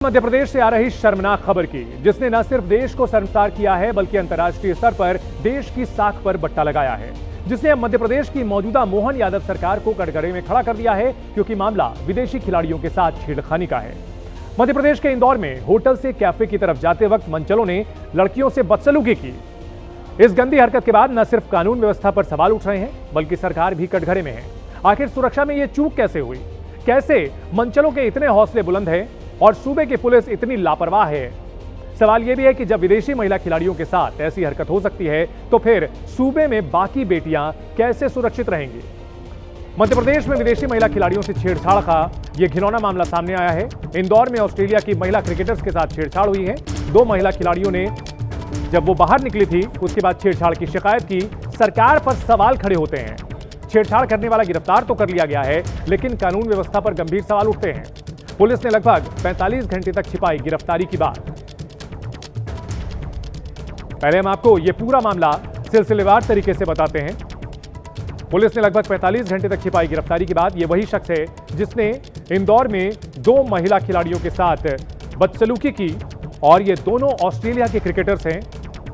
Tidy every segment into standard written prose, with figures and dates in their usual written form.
मध्य प्रदेश से आ रही शर्मनाक खबर की, जिसने न सिर्फ देश को शर्मसार किया है बल्कि अंतर्राष्ट्रीय स्तर पर देश की साख पर बट्टा लगाया है, जिसने अब मध्य प्रदेश की मौजूदा मोहन यादव सरकार को कटघरे में खड़ा कर दिया है, क्योंकि मामला विदेशी खिलाड़ियों के साथ छेड़खानी का है। मध्य प्रदेश के इंदौर में होटल से कैफे की तरफ जाते वक्त मनचलों ने लड़कियों से बदसलूकी की। इस गंदी हरकत के बाद न सिर्फ कानून व्यवस्था पर सवाल उठ रहे हैं बल्कि सरकार भी कटघरे में है। आखिर सुरक्षा में यह चूक कैसे हुई? कैसे मनचलों के इतने हौसले बुलंद हैं और सूबे की पुलिस इतनी लापरवाह है? सवाल यह भी है कि जब विदेशी महिला खिलाड़ियों के साथ ऐसी हरकत हो सकती है तो फिर सूबे में बाकी बेटियां कैसे सुरक्षित रहेंगी? मध्य प्रदेश में विदेशी महिला खिलाड़ियों से छेड़छाड़ का यह घिनौना मामला सामने आया है। इंदौर में ऑस्ट्रेलिया की महिला क्रिकेटर्स के साथ छेड़छाड़ हुई है। दो महिला खिलाड़ियों ने जब वो बाहर निकली थी उसके बाद छेड़छाड़ की शिकायत की। सरकार पर सवाल खड़े होते हैं। छेड़छाड़ करने वाला गिरफ्तार तो कर लिया गया है, लेकिन कानून व्यवस्था पर गंभीर सवाल उठते हैं। पुलिस ने लगभग 45 घंटे तक छिपाई गिरफ्तारी की बात। पहले हम आपको यह पूरा मामला सिलसिलेवार तरीके से बताते हैं। पुलिस ने लगभग 45 घंटे तक छिपाई गिरफ्तारी के बाद यह वही शख्स है जिसने इंदौर में दो महिला खिलाड़ियों के साथ बदसलूकी की, और ये दोनों ऑस्ट्रेलिया के क्रिकेटर्स हैं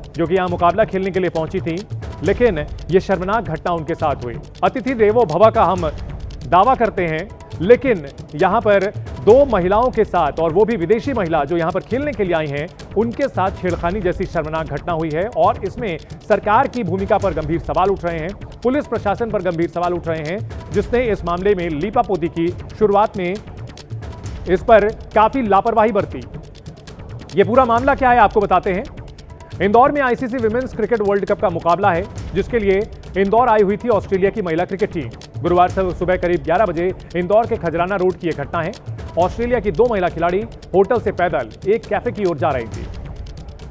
जो कि यहां मुकाबला खेलने के लिए पहुंची थी, लेकिन यह शर्मनाक घटना उनके साथ हुई। अतिथि देवो भव का हम दावा करते हैं, लेकिन यहां पर दो महिलाओं के साथ, और वो भी विदेशी महिला जो यहां पर खेलने के लिए आई हैं, उनके साथ छेड़खानी जैसी शर्मनाक घटना हुई है। और इसमें सरकार की भूमिका पर गंभीर सवाल उठ रहे हैं, पुलिस प्रशासन पर गंभीर सवाल उठ रहे हैं, जिसने इस मामले में लीपापोती की। शुरुआत में इस पर काफी लापरवाही बरती। यह पूरा मामला क्या है आपको बताते हैं। इंदौर में ICC women's cricket world cup का मुकाबला है, जिसके लिए इंदौर आई हुई थी ऑस्ट्रेलिया की महिला क्रिकेट टीम। गुरुवार से सुबह करीब 11 बजे इंदौर के खजराना रोड की यह घटना है। ऑस्ट्रेलिया की दो महिला खिलाड़ी होटल से पैदल एक कैफे की ओर जा रही थी।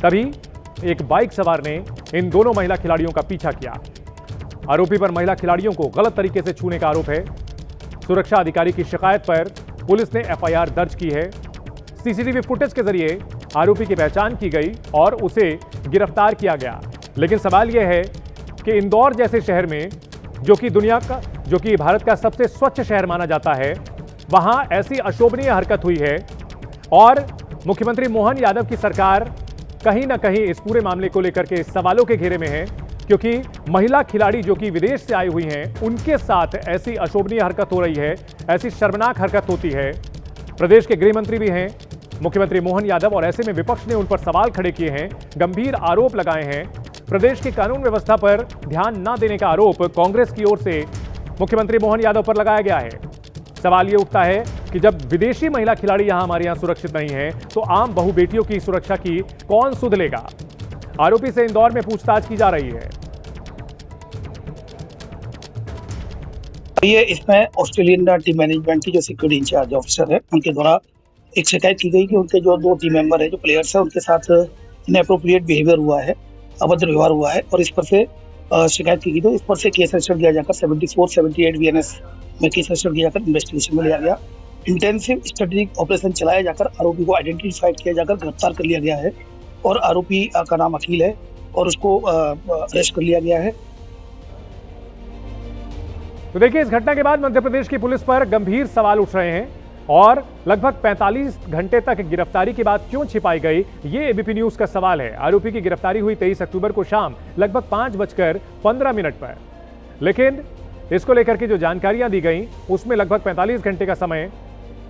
तभी एक बाइक सवार ने इन दोनों महिला खिलाड़ियों का पीछा किया। आरोपी पर महिला खिलाड़ियों को गलत तरीके से छूने का आरोप है। सुरक्षा अधिकारी की शिकायत पर पुलिस ने एफआईआर दर्ज की है। सीसीटीवी फुटेज के जरिए आरोपी की पहचान की गई और उसे गिरफ्तार किया गया। लेकिन सवाल यह है कि इंदौर जैसे शहर में, जो कि भारत का सबसे स्वच्छ शहर माना जाता है, वहां ऐसी अशोभनीय हरकत हुई है और मुख्यमंत्री मोहन यादव की सरकार कहीं ना कहीं इस पूरे मामले को लेकर के सवालों के घेरे में है, क्योंकि महिला खिलाड़ी जो कि विदेश से आई हुई हैं, उनके साथ ऐसी अशोभनीय हरकत हो रही है, ऐसी शर्मनाक हरकत होती है। प्रदेश के गृह मंत्री भी हैं मुख्यमंत्री मोहन यादव, और ऐसे में विपक्ष ने उन पर सवाल खड़े किए हैं, गंभीर आरोप लगाए हैं। प्रदेश की कानून व्यवस्था पर ध्यान न देने का आरोप कांग्रेस की ओर से मुख्यमंत्री मोहन यादव पर लगाया गया है। सवाल यह उठता है कि जब विदेशी महिला खिलाड़ी यहां हमारे यहां सुरक्षित नहीं है, तो आम बहु बेटियों की सुरक्षा की कौन सुध लेगा? आरोपी से इंदौर में पूछताछ की जा रही है। ये इसमें ऑस्ट्रेलियन टीम मैनेजमेंट की जो सिक्योरिटी इंचार्ज ऑफिसर है, उनके द्वारा एक शिकायत की गई कि उनके जो दो टीम मेंबर है, जो प्लेयर्स है, उनके साथ इनएप्रोप्रिएट बिहेवियर हुआ है, अभद्र व्यवहार हुआ है, और इस पर से शिकायत की गई। तो इस पर से केस रजिस्टर किया जाकर 74-78 VNS में केस रजिस्टर किया जाकर इन्वेस्टिगेशन में लिया गया। इंटेंसिव स्ट्रेटेजिक ऑपरेशन चलाया जाकर आरोपी को आइडेंटिफाइड किया जाकर गिरफ्तार कर लिया गया है, और आरोपी का नाम अखिल है और उसको अरेस्ट कर लिया गया है। तो देखिए, इस घटना के बाद मध्य प्रदेश की पुलिस पर गंभीर सवाल उठ रहे हैं, और लगभग 45 घंटे तक गिरफ्तारी के बाद क्यों छिपाई गई, ये एबीपी न्यूज का सवाल है। आरोपी की गिरफ्तारी हुई 23 अक्टूबर को शाम लगभग 5:15 पर, लेकिन इसको लेकर के जो जानकारियां दी गई उसमें लगभग 45 घंटे का समय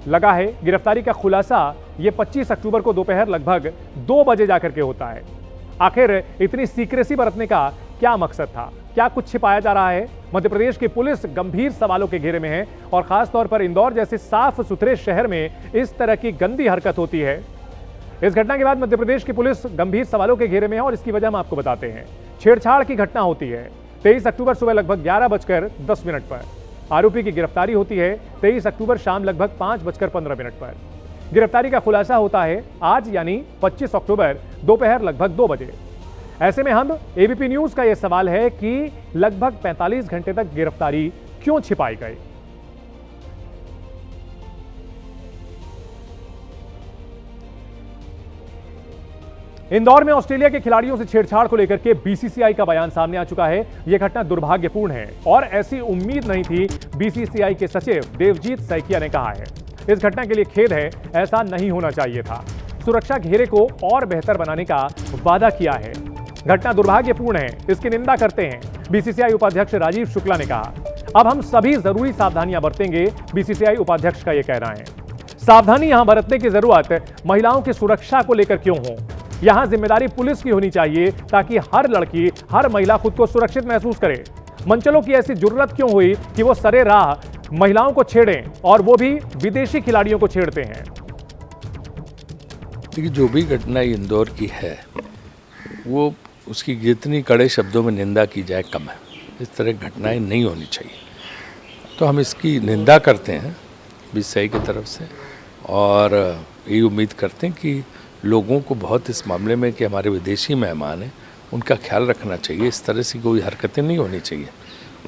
लगा है। गिरफ्तारी का खुलासा ये 25 अक्टूबर को दोपहर लगभग 2 बजे जाकर के होता है। आखिर इतनी सीक्रेसी बरतने का क्या मकसद था? क्या कुछ छिपाया जा रहा है? मध्य प्रदेश की पुलिस गंभीर सवालों के घेरे में है, और खास तौर पर इंदौर जैसे साफ सुथरे शहर में इस तरह की गंदी हरकत होती है। इस घटना के बाद मध्य प्रदेश की पुलिस गंभीर सवालों के घेरे में है, और इसकी वजह हम आपको बताते हैं। छेड़छाड़ की घटना होती है 23 अक्टूबर सुबह लगभग 11:10 पर। आरोपी की गिरफ्तारी होती है 23 अक्टूबर शाम लगभग 5:15 पर। गिरफ्तारी का खुलासा होता है आज यानी 25 अक्टूबर दोपहर लगभग 2 बजे। ऐसे में हम एबीपी न्यूज का यह सवाल है कि लगभग 45 घंटे तक गिरफ्तारी क्यों छिपाई गई? इंदौर में ऑस्ट्रेलिया के खिलाड़ियों से छेड़छाड़ को लेकर के बीसीसीआई का बयान सामने आ चुका है। यह घटना दुर्भाग्यपूर्ण है और ऐसी उम्मीद नहीं थी, बीसीसीआई के सचिव देवजीत सैकिया ने कहा है। इस घटना के लिए खेद है, ऐसा नहीं होना चाहिए था। सुरक्षा घेरे को और बेहतर बनाने का वादा किया है। घटना दुर्भाग्यपूर्ण है, इसकी निंदा करते हैं बीसीसीआई उपाध्यक्ष राजीव शुक्ला ने कहा। अब हम सभी जरूरी सावधानियां बरतेंगे, बीसीसीआई उपाध्यक्ष का यह कहना है। सावधानी यहां बरतने की जरूरत महिलाओं की सुरक्षा को लेकर क्यों हो, यहां जिम्मेदारी पुलिस की होनी चाहिए ताकि हर लड़की, हर महिला खुद को सुरक्षित महसूस करे। मंचलों की ऐसी जरूरत क्यों हुई कि वो सरे राह महिलाओं को छेड़ें और वो भी विदेशी खिलाड़ियों को छेड़ते हैं। देखिए, जो भी घटना इंदौर की है वो उसकी जितनी कड़े शब्दों में निंदा की जाए कम है। इस तरह की घटनाएं नहीं होनी चाहिए, तो हम इसकी निंदा करते हैं बीसीसीआई की तरफ से और यही उम्मीद करते हैं कि लोगों को बहुत इस मामले में कि हमारे विदेशी मेहमान हैं उनका ख्याल रखना चाहिए। इस तरह से कोई हरकतें नहीं होनी चाहिए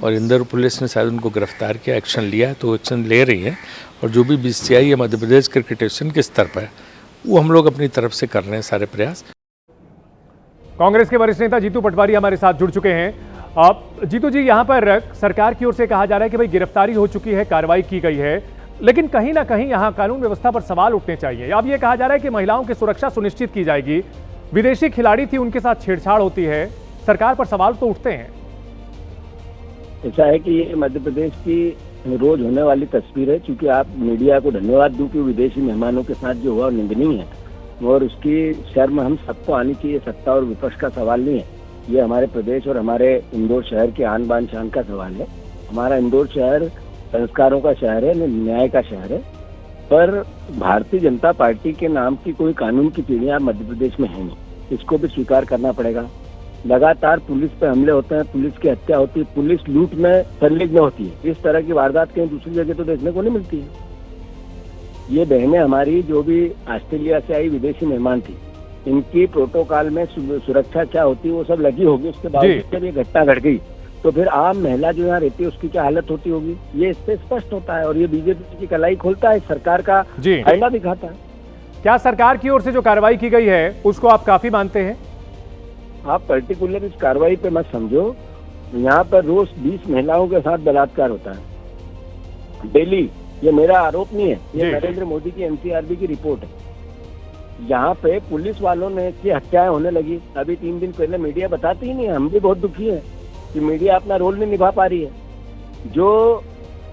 और इंदौर पुलिस ने शायद उनको गिरफ्तार किया, एक्शन लिया है तो एक्शन ले रही है। और जो भी बीसीसीआई या मध्य प्रदेश क्रिकेट एसोसिएशन के स्तर पर वो हम लोग अपनी तरफ से कर रहे हैं सारे प्रयास। कांग्रेस के वरिष्ठ नेता जीतू पटवारी हमारे साथ जुड़ चुके हैं। अब जीतू जी, यहां पर सरकार की ओर से कहा जा रहा है कि भाई गिरफ्तारी हो चुकी है, कार्रवाई की गई है, लेकिन कहीं ना कहीं यहां कानून व्यवस्था पर सवाल उठने चाहिए। अब यह कहा जा रहा है कि महिलाओं की सुरक्षा सुनिश्चित की जाएगी, विदेशी खिलाड़ी थी उनके साथ छेड़छाड़ होती है, सरकार पर सवाल तो उठते हैं। ऐसा है कि ये मध्य प्रदेश की रोज होने वाली तस्वीर है, क्योंकि आप मीडिया को धन्यवाद दूं कि विदेशी मेहमानों के साथ जो हुआ निंदनीय है और उसकी शर्म हम सबको आनी चाहिए। सत्ता और विपक्ष का सवाल नहीं है, ये हमारे प्रदेश और हमारे इंदौर शहर के आन बान शान का सवाल है। हमारा इंदौर शहर संस्कारों का शहर है, न्याय का शहर है, पर भारतीय जनता पार्टी के नाम की कोई कानून की पीढ़ियां मध्य प्रदेश में है नहीं, इसको भी स्वीकार करना पड़ेगा। लगातार पुलिस पे हमले होते हैं, पुलिस की हत्या होती है, पुलिस लूट में संलिग्न होती है। इस तरह की वारदात कहीं दूसरी जगह तो देखने को नहीं मिलती है। ये बहनें हमारी जो भी ऑस्ट्रेलिया से आई विदेशी मेहमान थी, इनकी प्रोटोकॉल में सुरक्षा क्या होती है वो सब लगी होगी, उसके बावजूद जब ये घटना घट गई तो फिर आम महिला जो यहाँ रहती है उसकी क्या हालत होती होगी, ये इससे स्पष्ट होता है। और ये बीजेपी की कलाई खोलता है, सरकार का आईना दिखाता है। क्या सरकार की ओर से जो कार्रवाई की गई है उसको आप काफी मानते हैं? आप पर्टिकुलर इस कार्रवाई पे मत समझो। यहाँ पर रोज 20 महिलाओं के साथ बलात्कार होता है डेली। ये मेरा आरोप नहीं है, ये नरेंद्र मोदी की एनसीआरबी की रिपोर्ट है। यहाँ पे पुलिस वालों ने की हत्याएं होने लगी। अभी 3 दिन पहले मीडिया बताती ही नहीं है। हम भी बहुत दुखी हैं कि मीडिया अपना रोल नहीं निभा पा रही है। जो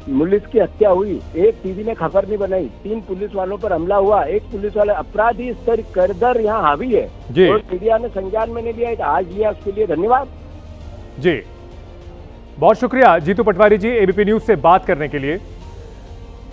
पुलिस की हत्या हुई, एक टीवी ने खबर नहीं बनाई, 3 पुलिस वालों पर हमला हुआ, एक पुलिस वाले अपराधी स्तर करदर यहाँ हावी है और मीडिया ने संज्ञान में नहीं लिया, आज लिया, उसके लिए धन्यवाद जी। बहुत शुक्रिया जीतू पटवारी जी एबीपी न्यूज से बात करने के लिए।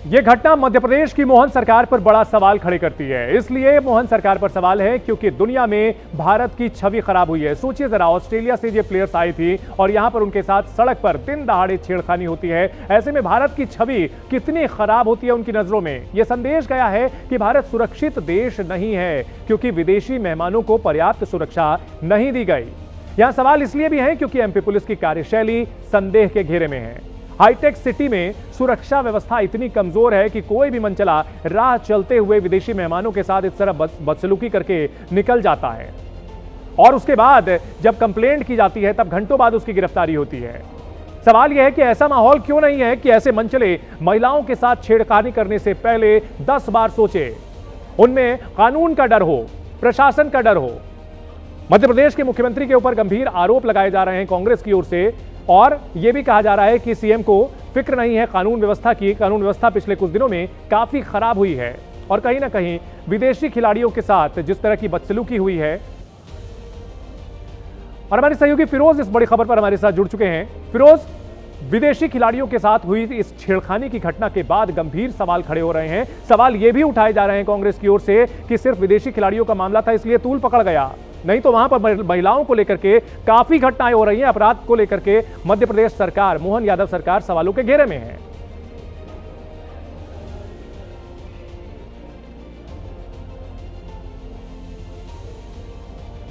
यह घटना मध्य प्रदेश की मोहन सरकार पर बड़ा सवाल खड़े करती है। इसलिए मोहन सरकार पर सवाल है क्योंकि दुनिया में भारत की छवि खराब हुई है। सोचिए जरा, ऑस्ट्रेलिया से ये प्लेयर्स आई थी और यहां पर उनके साथ सड़क पर दिन दहाड़े छेड़खानी होती है। ऐसे में भारत की छवि कितनी खराब होती है उनकी नजरों में। यह संदेश गया है कि भारत सुरक्षित देश नहीं है क्योंकि विदेशी मेहमानों को पर्याप्त सुरक्षा नहीं दी गई। यहां सवाल इसलिए भी है क्योंकि एमपी पुलिस की कार्यशैली संदेह के घेरे में है। हाईटेक सिटी में सुरक्षा व्यवस्था इतनी कमजोर है कि कोई भी मनचला राह चलते हुए विदेशी मेहमानों के साथ इस तरह बदसलूकी करके निकल जाता है और उसके बाद जब कंप्लेंट की जाती है तब घंटों बाद उसकी गिरफ्तारी होती है। सवाल यह है कि ऐसा माहौल क्यों नहीं है कि ऐसे मनचले महिलाओं के साथ छेड़खानी करने से पहले 10 बार सोचे, उनमें कानून का डर हो, प्रशासन का डर हो। मध्य प्रदेश के मुख्यमंत्री के ऊपर गंभीर आरोप लगाए जा रहे हैं कांग्रेस की ओर से और यह भी कहा जा रहा है कि सीएम को फिक्र नहीं है कानून व्यवस्था की। कानून व्यवस्था पिछले कुछ दिनों में काफी खराब हुई है और कहीं ना कहीं विदेशी खिलाड़ियों के साथ जिस तरह की बदसलूकी हुई है। और हमारे सहयोगी फिरोज इस बड़ी खबर पर हमारे साथ जुड़ चुके हैं। फिरोज, विदेशी खिलाड़ियों के साथ हुई इस छेड़खानी की घटना के बाद गंभीर सवाल खड़े हो रहे हैं। सवाल यह भी उठाए जा रहे हैं कांग्रेस की ओर से कि सिर्फ विदेशी खिलाड़ियों का मामला था इसलिए तूल पकड़ गया, नहीं तो वहां पर महिलाओं को लेकर के काफी घटनाएं हो रही हैं। अपराध को लेकर के मध्य प्रदेश सरकार, मोहन यादव सरकार सवालों के घेरे में है।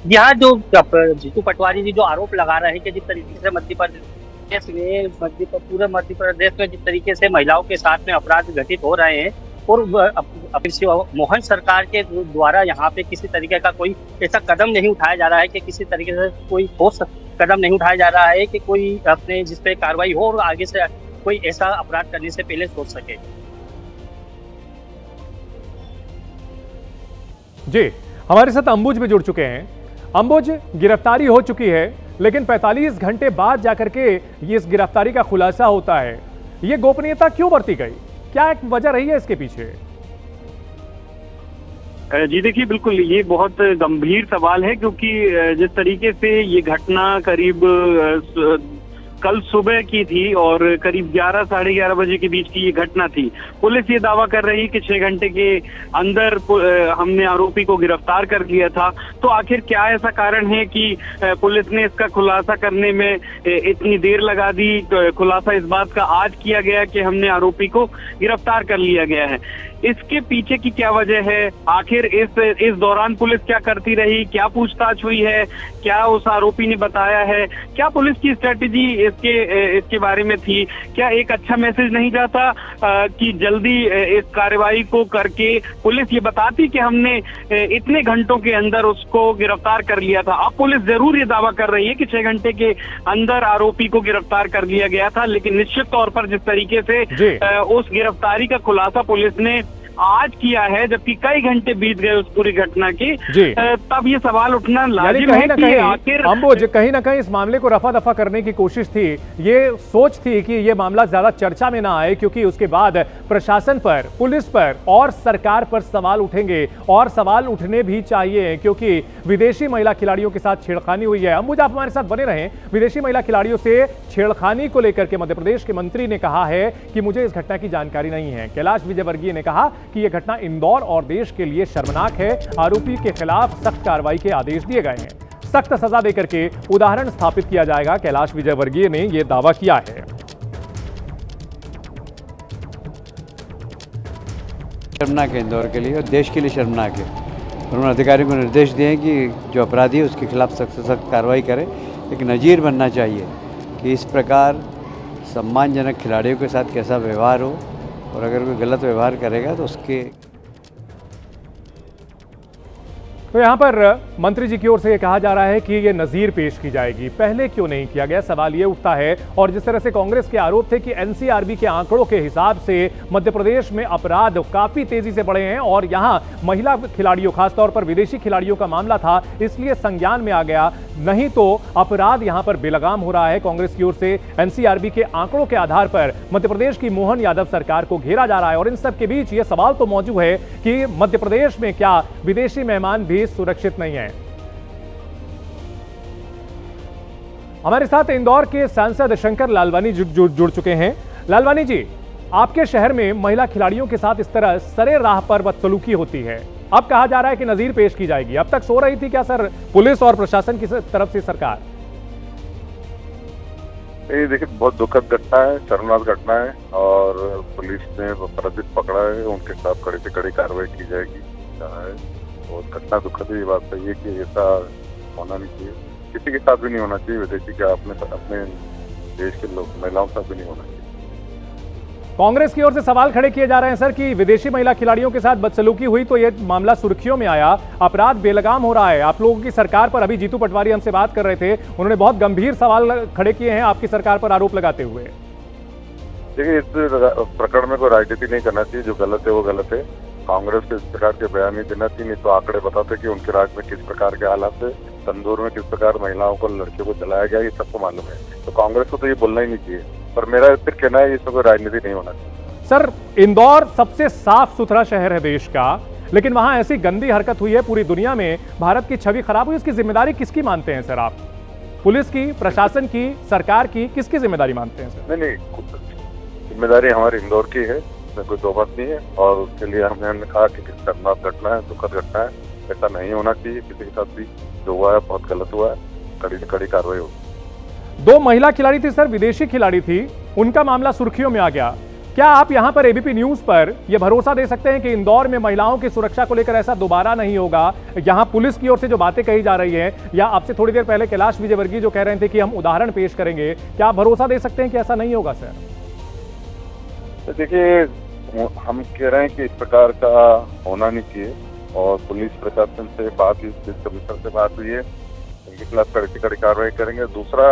यहाँ जो जीतू पटवारी जी जो आरोप लगा रहे हैं कि जिस तरीके से पूरे मध्य प्रदेश में जिस तरीके से महिलाओं के साथ में अपराध घटित हो रहे हैं और मोहन सरकार के द्वारा यहाँ पे किसी तरीके का कोई ऐसा कदम नहीं उठाया जा रहा है कि किसी तरीके से कोई ठोस कदम नहीं उठाया जा रहा है कि कोई अपने जिस पे कार्रवाई हो और आगे से कोई ऐसा अपराध करने से पहले सोच सके। जी, हमारे साथ अंबुज भी जुड़ चुके हैं। अंबुज, गिरफ्तारी हो चुकी है, लेकिन 45 घंटे बाद जाकर के ये इस गिरफ्तारी का खुलासा होता है। ये गोपनीयता क्यों बरती गई? क्या एक वजह रही है इसके पीछे? जी देखिए, बिल्कुल ये बहुत गंभीर सवाल है, क्योंकि जिस तरीके से ये घटना करीब कल सुबह की थी और करीब 11 साढ़े 11 बजे के बीच की ये घटना थी। पुलिस ये दावा कर रही कि 6 घंटे के अंदर हमने आरोपी को गिरफ्तार कर लिया था। तो आखिर क्या ऐसा कारण है कि पुलिस ने इसका खुलासा करने में इतनी देर लगा दी? खुलासा इस बात का आज किया गया कि हमने आरोपी को गिरफ्तार कर लिया गया है। इसके पीछे की क्या वजह है? आखिर इस दौरान पुलिस क्या करती रही? क्या पूछताछ हुई है? क्या उस आरोपी ने बताया है? क्या पुलिस की स्ट्रेटेजी इसके बारे में थी? क्या एक अच्छा मैसेज नहीं जाता कि जल्दी इस कार्रवाई को करके पुलिस ये बताती कि हमने इतने घंटों के अंदर उसको गिरफ्तार कर लिया था? अब पुलिस जरूर ये दावा कर रही है कि 6 घंटे के अंदर आरोपी को गिरफ्तार कर लिया गया था, लेकिन निश्चित तौर पर जिस तरीके से उस गिरफ्तारी का खुलासा पुलिस ने आज किया है, जबकि कई घंटे बीत गए उस पूरी घटना के, तब ये सवाल उठना लाजिम है कि आखिर अंबुज, कहीं ना कहीं इस मामले को रफा दफा करने की कोशिश थी। ये सोच थी कि ये मामला ज्यादा चर्चा में ना आए, क्योंकि उसके बाद प्रशासन पर, पुलिस पर और सरकार पर सवाल उठेंगे, और सवाल उठने भी चाहिए, क्योंकि विदेशी महिला खिलाड़ियों के साथ छेड़खानी हुई है। अंबुज, आप हमारे साथ बने रहें। विदेशी महिला खिलाड़ियों से छेड़खानी को लेकर के मध्य प्रदेश के मंत्री ने कहा है कि मुझे इस घटना की जानकारी नहीं है। कैलाश विजयवर्गीय ने कहा कि यह घटना इंदौर और देश के लिए शर्मनाक है। आरोपी के खिलाफ सख्त कार्रवाई के आदेश दिए गए हैं, सख्त सजा देकर के उदाहरण स्थापित किया जाएगा। कैलाश विजयवर्गीय ने यह दावा किया है। शर्मनाक है इंदौर के लिए और देश के लिए शर्मनाक है। उन्होंने अधिकारियों को निर्देश दिए हैं कि जो अपराधी है उसके खिलाफ सख्त से सख्त कार्रवाई करें। एक नज़ीर बनना चाहिए कि इस प्रकार सम्मानजनक खिलाड़ियों के साथ कैसा व्यवहार हो, और अगर कोई गलत व्यवहार करेगा तो उसके। तो यहां पर मंत्री जी की ओर से यह कहा जा रहा है कि यह नजीर पेश की जाएगी। पहले क्यों नहीं किया गया, सवाल यह उठता है। और जिस तरह से कांग्रेस के आरोप थे कि एनसीआरबी के आंकड़ों के हिसाब से मध्य प्रदेश में अपराध काफी तेजी से बढ़े हैं, और यहां महिला खिलाड़ियों, खासतौर पर विदेशी खिलाड़ियों का मामला था, इसलिए संज्ञान में आ गया। नहीं तो अपराध यहां पर बेलगाम हो रहा है। कांग्रेस की ओर से एनसीआरबी के आंकड़ों के आधार पर मध्य प्रदेश की मोहन यादव सरकार को घेरा जा रहा है। और इन सब के बीच यह सवाल तो मौजूद है कि मध्य प्रदेश में क्या विदेशी मेहमान भी सुरक्षित नहीं है। हमारे साथ इंदौर के सांसद शंकर लालवानी जुड़ चुके हैं। लालवानी जी, आपके शहर में महिला खिलाड़ियों के साथ इस तरह सरे राह पर बदसलूकी होती है, अब कहा जा रहा है कि नजीर पेश की जाएगी। अब तक सो रही थी क्या सर पुलिस और प्रशासन की तरफ से सरकार? ये देखिए, बहुत दुखद घटना है, शर्मनाक घटना है, और पुलिस ने अपराधी पकड़ा है, उनके खिलाफ कड़ी से कड़ी कार्रवाई की जाएगी। और घटना दुखद है, ये बात सही है कि ऐसा होना नहीं चाहिए, किसी के साथ भी नहीं होना चाहिए। विदेशी का अपने देश के लोग महिलाओं के साथ भी नहीं होना चाहिए। कांग्रेस की ओर से सवाल खड़े किए जा रहे हैं सर कि विदेशी महिला खिलाड़ियों के साथ बदसलूकी हुई तो यह मामला सुर्खियों में आया, अपराध बेलगाम हो रहा है। आप लोगों की सरकार पर, अभी जीतू पटवारी हमसे बात कर रहे थे, उन्होंने बहुत गंभीर सवाल खड़े किए हैं आपकी सरकार पर आरोप लगाते हुए। देखिए, इस प्रकरण में कोई राजनीति नहीं करना चाहिए। जो गलत है वो गलत है। कांग्रेस को इस प्रकार के बयान नहीं देना चाहिए, नहीं तो आंकड़े बताते कि उनके राज्य में किस प्रकार के हालात है, तंदूर में किस प्रकार महिलाओं को, लड़कियों को जलाया गया, ये सबको मालूम है। तो कांग्रेस को तो ये बोलना ही नहीं चाहिए। पर मेरा फिर कहना है इसमें कोई राजनीति नहीं होना चाहिए। सर, इंदौर सबसे साफ सुथरा शहर है देश का, लेकिन वहां ऐसी गंदी हरकत हुई है, पूरी दुनिया में भारत की छवि खराब हुई। इसकी जिम्मेदारी किसकी मानते हैं सर आप? पुलिस की, प्रशासन की, सरकार की, किसकी जिम्मेदारी मानते हैं सर? नहीं, जिम्मेदारी हमारे इंदौर की है, इसमें कोई दो बात नहीं है। और उसके लिए हमने कहा कि शर्मनाक घटना है, दुखद घटना है, ऐसा नहीं होना चाहिए किसी के साथ भी। जो हुआ है बहुत गलत हुआ है, कड़ी से कड़ी कार्रवाई होगी। 2 महिला खिलाड़ी थी सर, विदेशी खिलाड़ी थी, उनका मामला सुर्खियों में आ गया। क्या आप यहां पर एबीपी न्यूज पर यह भरोसा दे सकते हैं कि इंदौर में महिलाओं की सुरक्षा को लेकर ऐसा दोबारा नहीं होगा? यहां पुलिस की ओर से जो बातें कही जा रही हैं, या आपसे थोड़ी देर पहले कैलाश विजयवर्गीय जो कह रहे थे कि हम उदाहरण पेश करेंगे, क्या आप भरोसा दे सकते हैं कि ऐसा नहीं होगा सर? तो देखिए, हम कह रहे हैं कि इस प्रकार का होना नहीं चाहिए, और पुलिस प्रशासन से बात हुई, पुलिस कमिश्नर से बात हुई है, इनके खिलाफ कड़ी से कड़ी कार्रवाई करेंगे। दूसरा,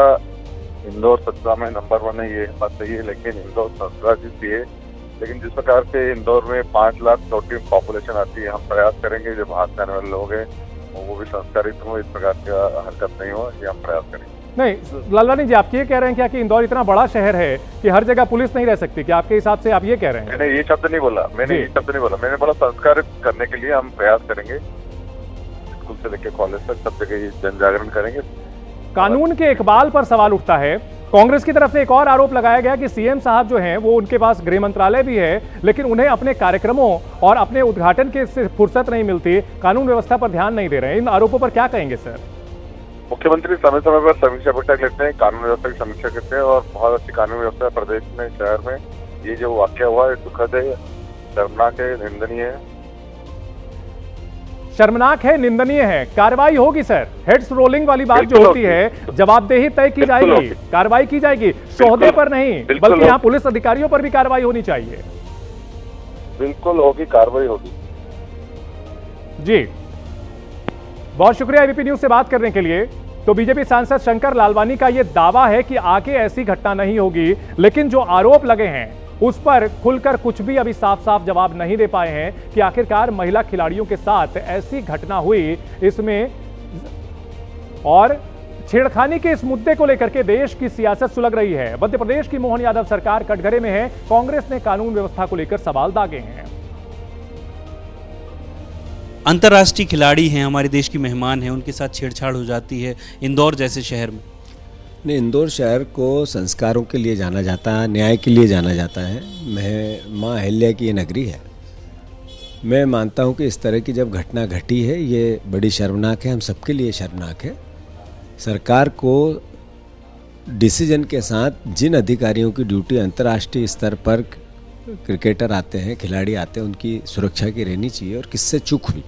इंदौर सत्रह में नंबर 1 है, ये बात सही है, लेकिन इंदौर 17 भी है, लेकिन जिस प्रकार से इंदौर में 5 लाख छोटी पॉपुलेशन आती है, हम प्रयास करेंगे जब बाहर से आने वाले लोग हैं वो भी संस्कारित हो, इस प्रकार की हरकत नहीं हो, ये हम प्रयास करेंगे। नहीं लालवानी जी, आप ये कह रहे हैं क्या कि इंदौर इतना बड़ा शहर है कि हर जगह पुलिस नहीं रह सकती? क्या आपके हिसाब से आप ये कह रहे हैं? मैंने ये शब्द नहीं बोला, मैंने बोला संस्कारित करने के लिए हम प्रयास करेंगे, स्कूल से लेकर कॉलेज तक सब जगह जन जागरण करेंगे। कानून के इकबाल पर सवाल उठता है। कांग्रेस की तरफ से एक और आरोप लगाया गया कि सीएम साहब जो हैं वो उनके पास गृह मंत्रालय भी है, लेकिन उन्हें अपने कार्यक्रमों और अपने उद्घाटन के से फुर्सत नहीं मिलती, कानून व्यवस्था पर ध्यान नहीं दे रहे हैं। इन आरोपों पर क्या कहेंगे सर? मुख्यमंत्री समय समय पर समीक्षा बैठक लेते हैं, कानून व्यवस्था की समीक्षा करते हैं और बहुत अच्छी कानून व्यवस्था प्रदेश में, शहर में। ये जो वाकया हुआ है दुखद है, शर्मनाक है, निंदनीय है। शर्मनाक है, निंदनीय है। कार्रवाई होगी सर। हेड्स रोलिंग वाली बात जो होती है, जवाबदेही तय की जाएगी, कार्रवाई की जाएगी, सौदे पर नहीं बल्कि यहाँ पुलिस अधिकारियों पर भी कार्रवाई होनी चाहिए। बिल्कुल होगी, कार्रवाई होगी जी। बहुत शुक्रिया एबीपी न्यूज से बात करने के लिए। तो बीजेपी सांसद शंकर लालवानी का यह दावा है कि आगे ऐसी घटना नहीं होगी, लेकिन जो आरोप लगे हैं उस पर खुलकर कुछ भी अभी साफ साफ जवाब नहीं दे पाए हैं कि आखिरकार महिला खिलाड़ियों के साथ ऐसी घटना हुई, इसमें और छेड़खानी के इस मुद्दे को लेकर के देश की सियासत सुलग रही है। मध्य प्रदेश की मोहन यादव सरकार कटघरे में है, कांग्रेस ने कानून व्यवस्था को लेकर सवाल दागे हैं। अंतर्राष्ट्रीय खिलाड़ी हैं, हमारे देश की मेहमान हैं, उनके साथ छेड़छाड़ हो जाती है इंदौर जैसे शहर में। नहीं, इंदौर शहर को संस्कारों के लिए जाना जाता है, न्याय के लिए जाना जाता है। माँ अहिल्या की ये नगरी है। मैं मानता हूँ कि इस तरह की जब घटना घटी है ये बड़ी शर्मनाक है, हम सबके लिए शर्मनाक है। सरकार को डिसीजन के साथ जिन अधिकारियों की ड्यूटी अंतर्राष्ट्रीय स्तर पर क्रिकेटर आते हैं, खिलाड़ी आते हैं, उनकी सुरक्षा की रहनी चाहिए और किससे चूक हुई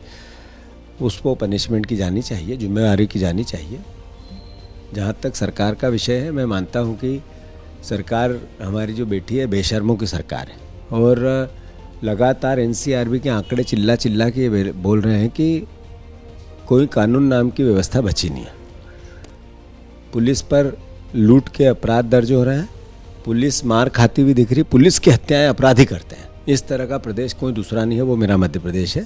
उसको पनिशमेंट की जानी चाहिए, जिम्मेवारी की जानी चाहिए। जहाँ तक सरकार का विषय है, मैं मानता हूँ कि सरकार हमारी जो बेटी है बेशर्मों की सरकार है और लगातार एनसीआरबी के आंकड़े चिल्ला चिल्ला के बोल रहे हैं कि कोई कानून नाम की व्यवस्था बची नहीं है। पुलिस पर लूट के अपराध दर्ज हो रहे हैं, पुलिस मार खाती हुई दिख रही, पुलिस की हत्याएं अपराधी करते हैं। इस तरह का प्रदेश कोई दूसरा नहीं है, वो मेरा मध्य प्रदेश है।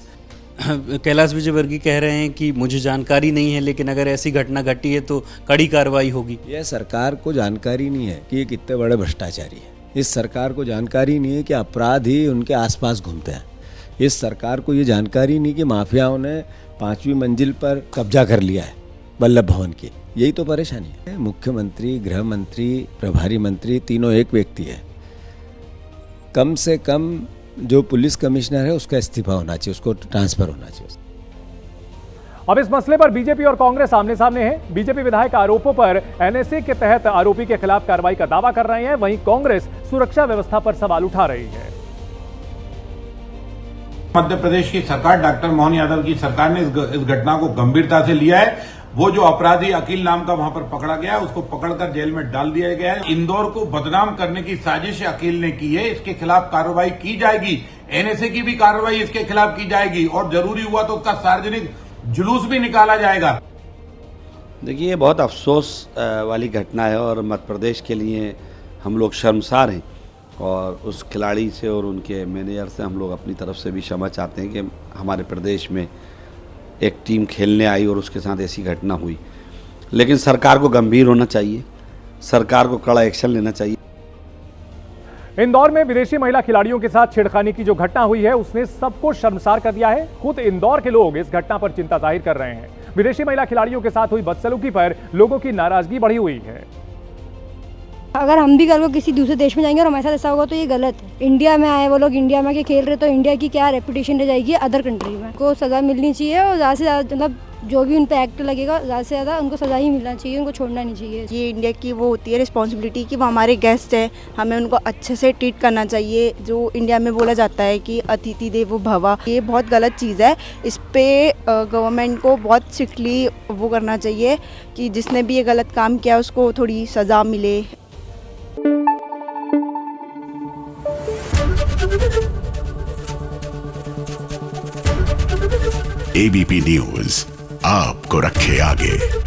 कैलाश विजयवर्गीय कह रहे हैं कि मुझे जानकारी नहीं है, लेकिन अगर ऐसी घटना घटी है तो कड़ी कार्रवाई होगी। यह सरकार को जानकारी नहीं है कि ये कितने बड़े भ्रष्टाचारी है। इस सरकार को जानकारी नहीं है कि अपराधी उनके आसपास घूमते हैं। इस सरकार को ये जानकारी नहीं कि माफियाओं ने 5वीं मंजिल पर कब्जा कर लिया है वल्लभ भवन की। यही तो परेशानी है। मुख्यमंत्री, गृह मंत्री, प्रभारी मंत्री तीनों एक व्यक्ति है। कम से कम जो पुलिस कमिश्नर है उसका इस्तीफा होना चाहिए, उसको ट्रांसफर होना चाहिए। अब इस मसले पर बीजेपी और कांग्रेस आमने सामने है। बीजेपी विधायक आरोपों पर एनएसए के तहत आरोपी के खिलाफ कार्रवाई का दावा कर रहे हैं, वहीं कांग्रेस सुरक्षा व्यवस्था पर सवाल उठा रही है। मध्य प्रदेश की सरकार, डॉक्टर मोहन यादव की सरकार ने इस घटना को गंभीरता से लिया है। वो जो अपराधी अकील नाम का वहां पर पकड़ा गया, उसको पकड़कर जेल में डाल दिया गया है। इंदौर को बदनाम करने की साजिश अकील ने की है, इसके खिलाफ कार्रवाई की जाएगी। एनएसए की भी कार्रवाई इसके खिलाफ की जाएगी और जरूरी हुआ तो उसका सार्वजनिक जुलूस भी निकाला जाएगा। देखिए, ये बहुत अफसोस वाली घटना है और मध्य प्रदेश के लिए हम लोग शर्मसार हैं और उस खिलाड़ी से और उनके मैनेजर से हम लोग अपनी तरफ से भी क्षमा चाहते हैं कि हमारे प्रदेश में एक टीम खेलने आई और उसके साथ ऐसी घटना हुई। लेकिन सरकार को गंभीर होना चाहिए, सरकार को कड़ा एक्शन लेना चाहिए। इंदौर में विदेशी महिला खिलाड़ियों के साथ छेड़खानी की जो घटना हुई है उसने सबको शर्मसार कर दिया है। खुद इंदौर के लोग इस घटना पर चिंता जाहिर कर रहे हैं। विदेशी महिला खिलाड़ियों के साथ हुई बदसलूकी पर लोगों की नाराजगी बढ़ी हुई है। अगर हम भी कल को किसी दूसरे देश में जाएंगे और हमारे साथ ऐसा होगा तो ये गलत है। इंडिया में आए वो लोग, इंडिया में के खेल रहे, तो इंडिया की क्या रेपुटेशन रह जाएगी अदर कंट्री में। को सज़ा मिलनी चाहिए और ज़्यादा से ज़्यादा मतलब जो भी उन पर एक्ट लगेगा ज़्यादा से ज़्यादा उनको सज़ा ही मिलना चाहिए, उनको छोड़ना नहीं चाहिए। ये इंडिया की वो होती है रिस्पॉन्सिबिलिटी कि वो हमारे गेस्ट है, हमें उनको अच्छे से ट्रीट करना चाहिए। जो इंडिया में बोला जाता है कि अतिथि देवो भव, ये बहुत गलत चीज़ है। इस पर गवर्नमेंट को बहुत स्ट्रिक्टली वो करना चाहिए कि जिसने भी ये गलत काम किया उसको थोड़ी सज़ा मिले। एबीपी न्यूज़ आपको रखे आगे।